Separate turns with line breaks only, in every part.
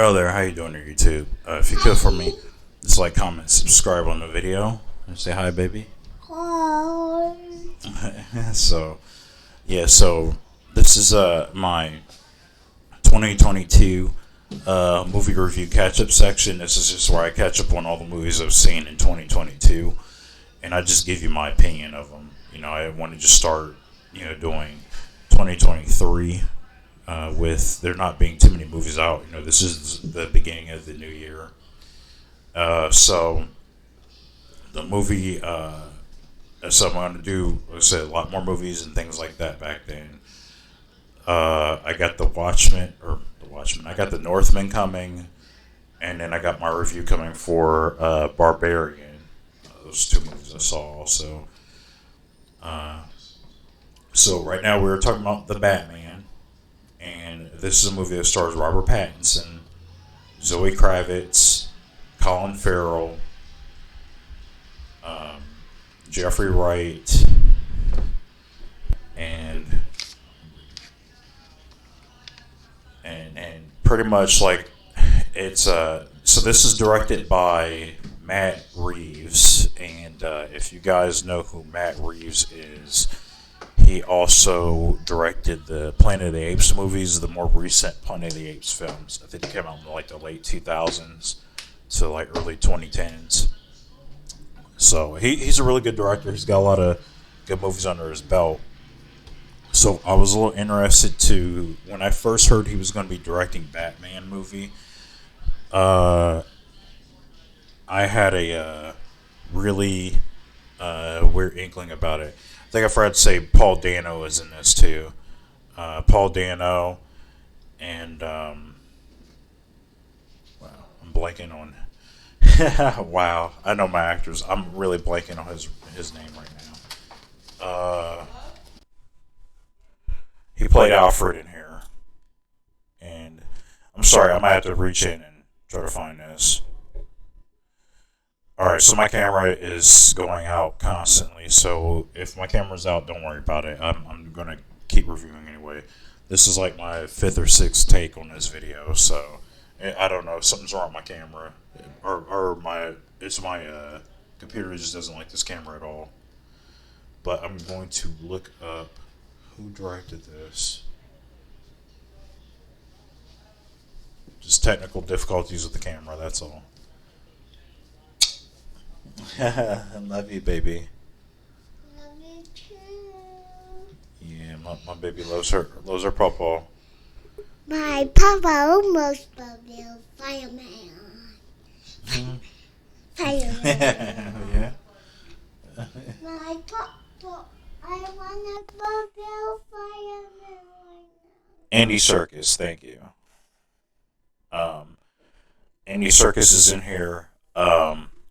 Oh there, how you doing there, YouTube? If you could for me, just like, comment, subscribe on the video, and say hi, baby.
Hi.
So so this is my 2022 movie review catch up section. This is just where I catch up on all the movies I've seen in 2022, and I just give you my opinion of them. I want to just start doing 2023 with there not being too many movies out. This is the beginning of the new year. So the movie, so I'm going to do, like I said, a lot more movies and things like that back then. I got I got the Northman coming, and then I got my review coming for Barbarian. Those two movies I saw also. So right now we're talking about the Batman, and this is a movie that stars Robert Pattinson, Zoe Kravitz, Colin Farrell, um, Jeffrey Wright, and pretty much like it's so this is directed by Matt Reeves, and if you guys know who Matt Reeves is, he also directed the Planet of the Apes movies, the more recent Planet of the Apes films. I think they came out in like the late 2000s to like early 2010s. So he's a really good director. He's got a lot of good movies under his belt. So I was a little interested to when I first heard he was going to be directing Batman movie. Uh, I had a really weird inkling about it. I think I forgot to say Paul Dano is in this too. Paul Dano and wow, I'm blanking on. Wow, I know my actors. I'm really blanking on his name right now. He played Alfred in here, and I'm sorry, I might have to reach in and try to find this. All right, so my camera is going out constantly. So if my camera's out, don't worry about it. I'm gonna keep reviewing anyway. This is like my fifth or sixth take on this video, so I don't know. Something's wrong with my camera, or my computer just doesn't like this camera at all. But I'm going to look up who directed this. Just technical difficulties with the camera. That's all. I love you, baby.
Love you too.
Yeah, my baby loves her pawpaw.
My papa almost loved you, fireman. Fireman.
Yeah.
My papa, I wanna love you, fireman.
Andy Serkis, thank you. Um, Andy Serkis is in here.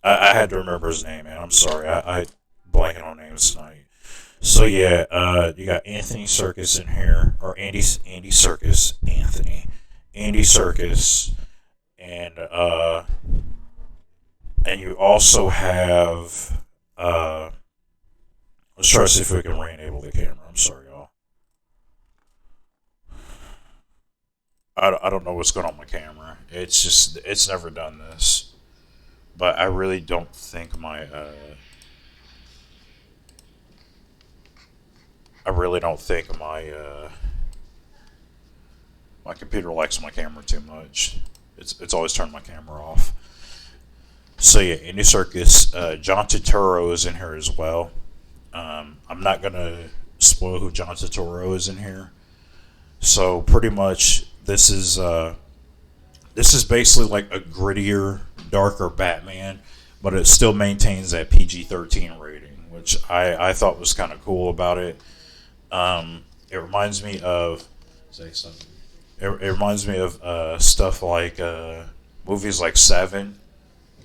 I had to remember his name, man. I'm sorry. I blanking on names tonight. So yeah, you got Anthony Serkis in here, or Andy Serkis, Andy Serkis, and you also have let's try to see if we can re-enable the camera. I'm sorry, y'all. I don't know what's going on with my camera. It's never done this, but I really don't think my computer likes my camera too much. It's always turned my camera off. So yeah, Andy Serkis, John Turturro is in here as well. I'm not gonna spoil who John Turturro is in here. So pretty much this is basically like a grittier, darker Batman, but it still maintains that PG-13 rating, which I thought was kind of cool about it. It reminds me of say something. It reminds me of stuff like movies like Seven,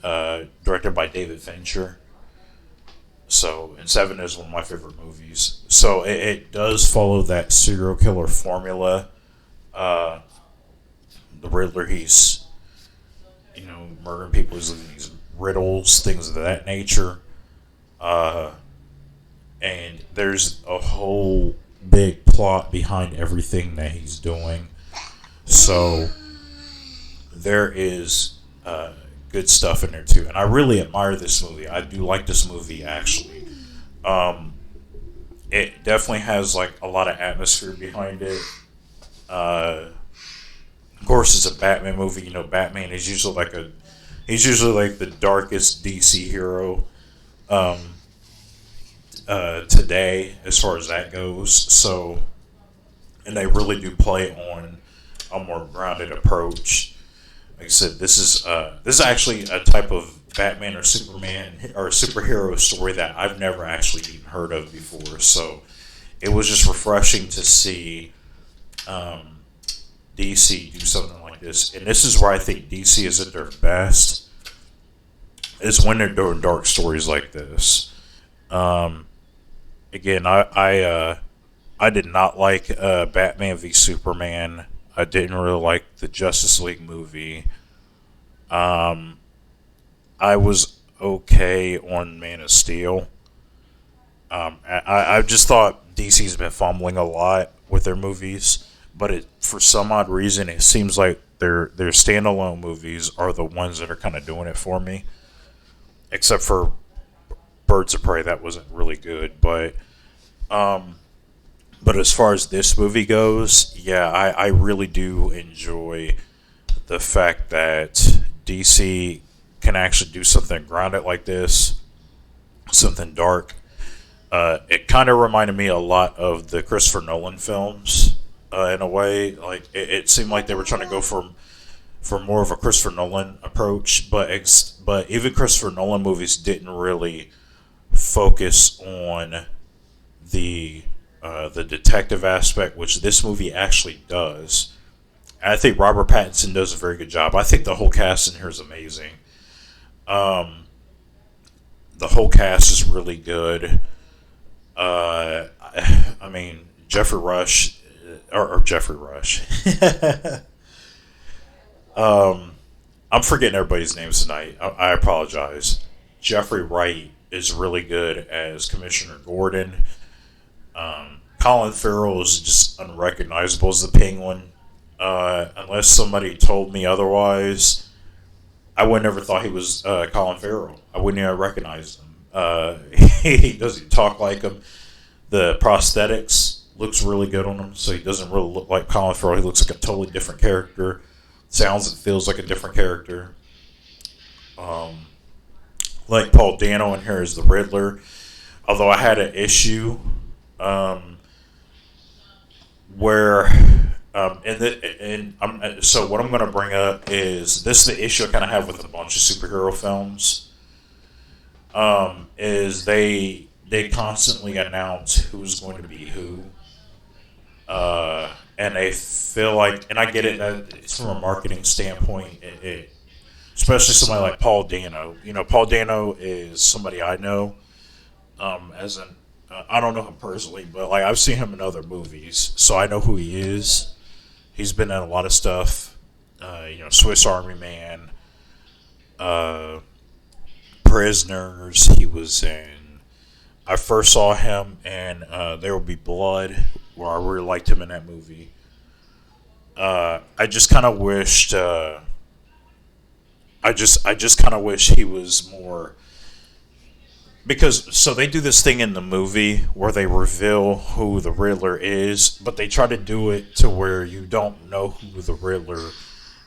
directed by David Fincher. So, and Seven is one of my favorite movies. So it does follow that serial killer formula. The Riddler, he's murdering people, he's leaving these riddles, things of that nature. And there's a whole big plot behind everything that he's doing. So there is good stuff in there too, and I really admire this movie. I do like this movie actually. Um, it definitely has like a lot of atmosphere behind it. Uh, of course, it's a Batman movie. You know, Batman is usually like a he's usually like the darkest DC hero um, today, as far as that goes. So, and they really do play on a more grounded approach. Like I said, this is actually a type of Batman or Superman or superhero story that I've never actually even heard of before. So it was just refreshing to see um, DC do something like this. And this is where I think DC is at their best. Is when they're doing dark stories like this. Um, Again, I did not like Batman v Superman. I didn't really like the Justice League movie. Um, I was okay on Man of Steel. I just thought DC's been fumbling a lot with their movies, but for some odd reason, it seems like their standalone movies are the ones that are kind of doing it for me. Except for Birds of Prey, that wasn't really good, um, but as far as this movie goes, yeah, I really do enjoy the fact that DC can actually do something grounded like this, something dark. It kind of reminded me a lot of the Christopher Nolan films, in a way. Like it seemed like they were trying to go for more of a Christopher Nolan approach, but even Christopher Nolan movies didn't really focus on the detective aspect, which this movie actually does. And I think Robert Pattinson does a very good job. I think the whole cast in here is amazing. Um, the whole cast is really good. I mean, Jeffrey Rush, or Jeffrey Rush. um, I'm forgetting everybody's names tonight. I apologize. Jeffrey Wright is really good as Commissioner Gordon. Colin Farrell is just unrecognizable as the Penguin. Unless somebody told me otherwise, I would never thought he was Colin Farrell. I wouldn't even recognize him. He doesn't talk like him. The prosthetics looks really good on him, so he doesn't really look like Colin Farrell. He looks like a totally different character. Sounds and feels like a different character. Um, like Paul Dano in here is the Riddler. Although I had an issue um, where so what I'm going to bring up is this is the issue I kind of have with a bunch of superhero films. Is they constantly announce who's going to be who, and they feel like, and I get it that it's from a marketing standpoint. Especially somebody like Paul Dano. You know, Paul Dano is somebody I know. As an I don't know him personally, but like I've seen him in other movies, so I know who he is. He's been in a lot of stuff. Swiss Army Man, uh, Prisoners. He was in. I first saw him in There Will Be Blood, where I really liked him in that movie. I just kind of wished. I just kind of wish he was more, because so they do this thing in the movie where they reveal who the Riddler is, but they try to do it to where you don't know who the Riddler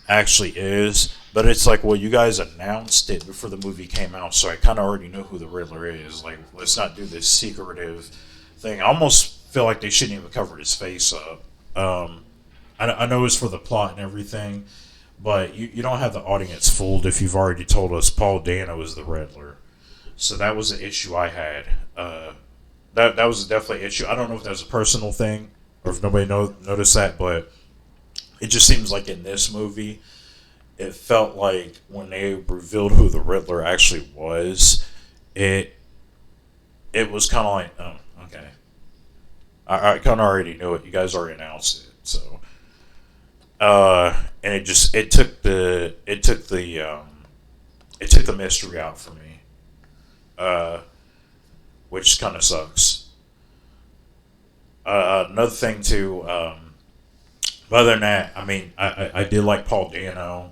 actually is. But it's like, well, you guys announced it before the movie came out, so I kind of already know who the Riddler is. Like, let's not do this secretive thing. I almost feel like they shouldn't even cover his face up. I know it's for the plot and everything, but you don't have the audience fooled if you've already told us Paul Dano is the Riddler. So that was an issue I had. That was definitely an issue. I don't know if that was a personal thing or if nobody noticed that, but it just seems like in this movie, it felt like when they revealed who the Riddler actually was, it was kind of like, oh, okay. I kind of already knew it. You guys already announced it, so. And it took the mystery out for me, which kind of sucks. Another thing too. Other than that, I mean, I did like Paul Dano.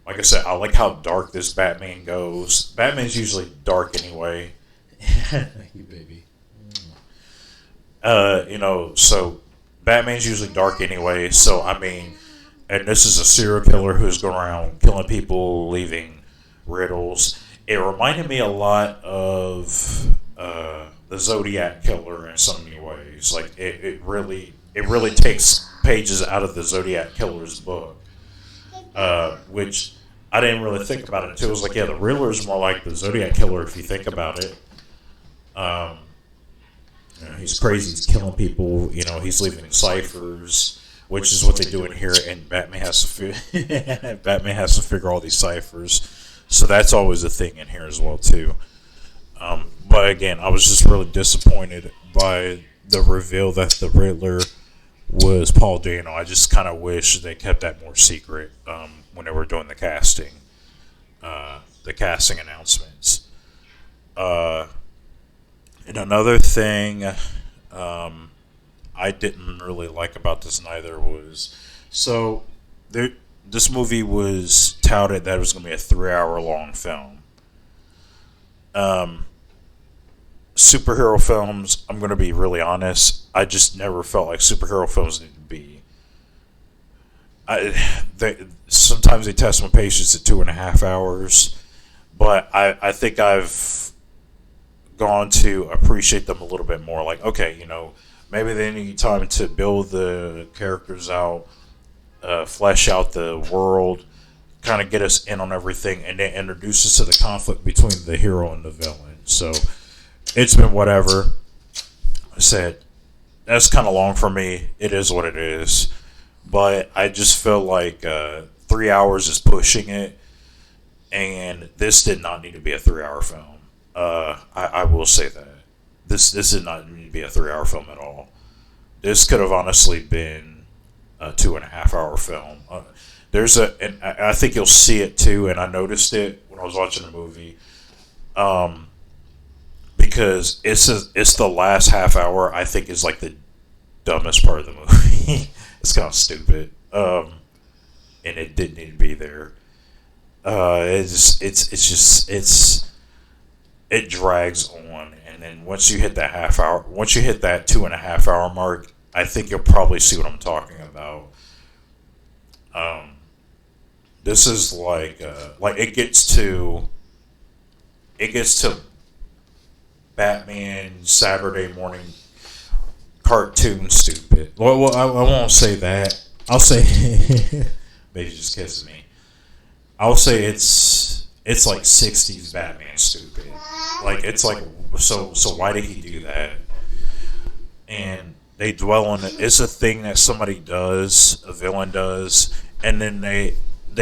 Like I said, I like how dark this Batman goes. Batman's usually dark anyway. Thank you, baby. So Batman's usually dark anyway. So I mean, and this is a serial killer who's going around killing people, leaving riddles. It reminded me a lot of the Zodiac killer in so many ways. Like it really takes pages out of the Zodiac killer's book, which I didn't really think about it until it was like, yeah, the Riddler's more like the Zodiac killer if you think about it. Um, he's crazy. He's killing people. He's leaving ciphers, which is what they do in here. And Batman has to Batman has to figure all these ciphers. So that's always a thing in here as well too. But again, I was just really disappointed by the reveal that the Riddler was Paul Dano. I just kind of wish they kept that more secret when they were doing the casting announcements. And another thing I didn't really like about this neither was this movie was touted that it was going to be a 3 hour long film. Superhero films, I'm going to be really honest, I just never felt like superhero films need to be. Sometimes they test my patience at 2.5 hours, but I think I've gone to appreciate them a little bit more. Like, okay, maybe they need time to build the characters out, flesh out the world, kind of get us in on everything, and then introduce us to the conflict between the hero and the villain. So it's been whatever. I said that's kind of long for me. It is what it is, but I just feel like 3 hours is pushing it, and this did not need to be a 3 hour film. I will say that this did not need to be a 3 hour film at all. This could have honestly been a 2.5 hour film. And I think you'll see it too, and I noticed it when I was watching the movie, because it's the last half hour I think is like the dumbest part of the movie. It's kind of stupid, and it didn't need to be there. It drags on, and then once you hit that half hour, once you hit that 2.5 hour mark, I think you'll probably see what I'm talking about. This is like it gets to Batman Saturday morning cartoon stupid. Well, I won't say that. I'll say maybe just kisses me. I'll say it's like 60s Batman stupid. Like, it's like, so why did he do that? And they dwell on it. It's a thing that somebody does, a villain does, and then they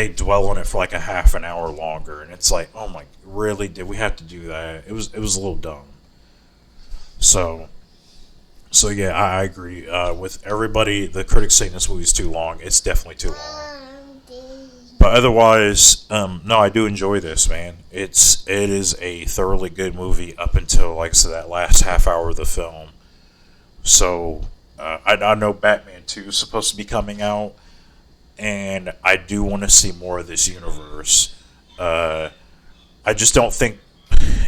dwell on it for like a half an hour longer, and it's like, oh my, really? Did we have to do that? It was a little dumb. So yeah, I agree with everybody. The critics saying this movie's too long. It's definitely too long. But otherwise, no, I do enjoy this, man. It is a thoroughly good movie up until, like I said, that last half hour of the film. So I know Batman 2 is supposed to be coming out, and I do want to see more of this universe. I just don't think,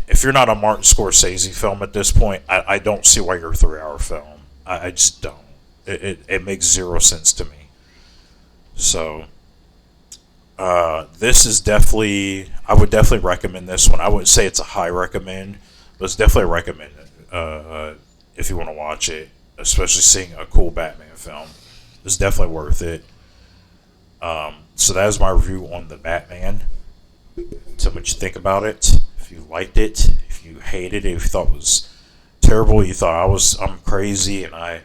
if you're not a Martin Scorsese film at this point, I don't see why you're a 3 hour film. I just don't. It makes zero sense to me. So this is definitely, I would definitely recommend this one. I wouldn't say it's a high recommend, but it's definitely a recommend if you want to watch it, especially seeing a cool Batman film. It's definitely worth it. So that is my review on the Batman. Tell me what you think about it. If you liked it, if you hated it, if you thought it was terrible, you thought I'm crazy, and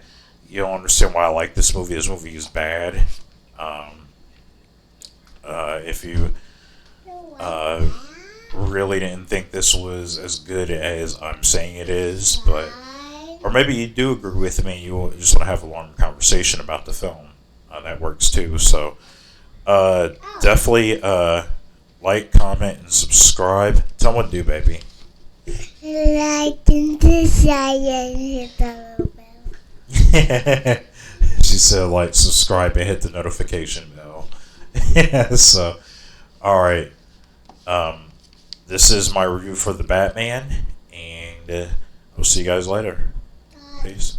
you don't understand why I like this movie. This movie is bad. If you really didn't think this was as good as I'm saying it is, or maybe you do agree with me, you just want to have a longer conversation about the film, that works too. So definitely like, comment, and subscribe. Tell them what to do, baby.
Like and subscribe and hit the little bell.
She said, like, subscribe, and hit the notification bell. Yeah, so All right. Um, this is my review for the Batman, and we'll see you guys later. Peace.